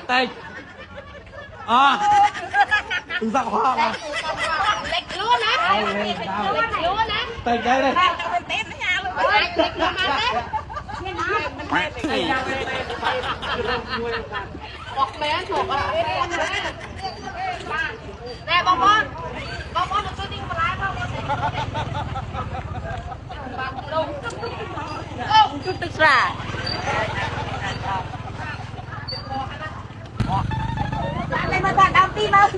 tay từng dạo hoa mà lệch luôn á lệch luôn á tay đây đây bọc mé thuộc nè bông bông được tôi tin vào lái không ông chút tức ra lại mà bạn đào tim không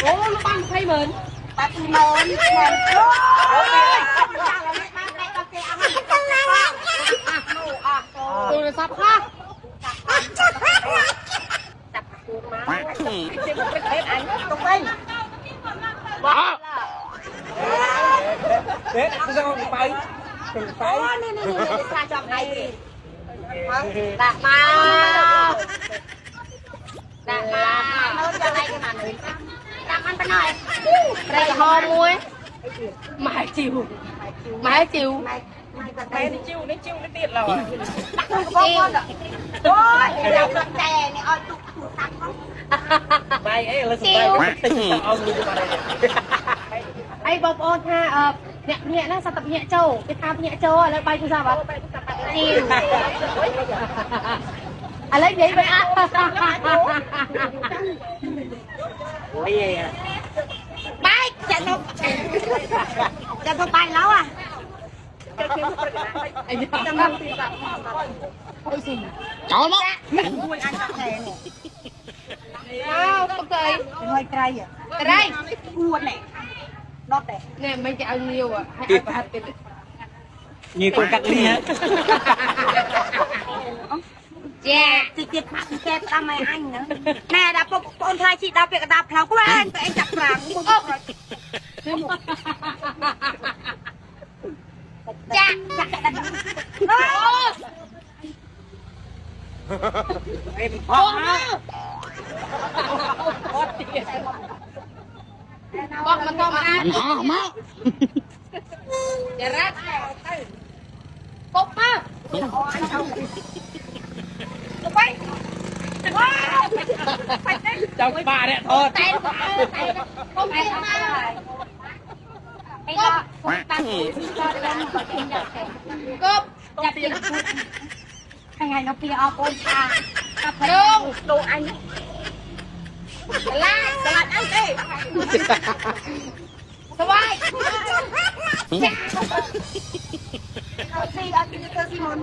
ủa nó băng thay mình bạn tim mờn tôi là sắp ha tục anh thế tôi sao không phảiนี่ข้าชอบไอ้ดักมาเราจะไล่กันมาหน่อยดักมันไปหน่อย ไรหอมวยหมายจิ๋ว ไม่จะ mày đi chiêu nó tiệt là ดักมันก็บอกว่าโอ้ยเราแต่เนี่ยเอาตุกตักเขา mày ấy là sự mày tình ông đi vào đây ไอ้บอบโอนฮะเนี่ยน่าสตับเนี่ยโจไปทำเนี่ยโจแล้วไปกูทราบปะจิ๋วอะไรเดี๋ยวไปอ่ะ ôi vậy à ไปจะต้องไปแล้วอ่ะ ไอ้เนี่ยต้องตีแบบโอ้ยสิจอมอ่ะ คุยอันกับแทน อ้าวตกใจ เป็นหอยไกรอ่ะ อะไร กูแหละนอแต่ เนี่ยมันจะเอาเงี้ยวอ่ะให้เอาไปหัดเป็น như con cắt ly á แย่ สิเจ็บปากแกทำไมอันเนอะแม่ดาปกคนไทยชีดาเปียกดาเพลากูเองตัวเองจับกลางกูบอก จ้า em โอ้ ho บอกมันต้องมามาเดี๋ยวรัดปกมาไปว้าว trong bà đấy thôi เต้นเต้นปกมาไอ้ก็ตั้งก็เล่นก็กินอยากแข่งก็จับติด ยังไงเราเปียเอาโอนชากับเพลงดูอัน ล่า สลัดอันเต้ สบาย เอาสิเอาสิเธอสิมน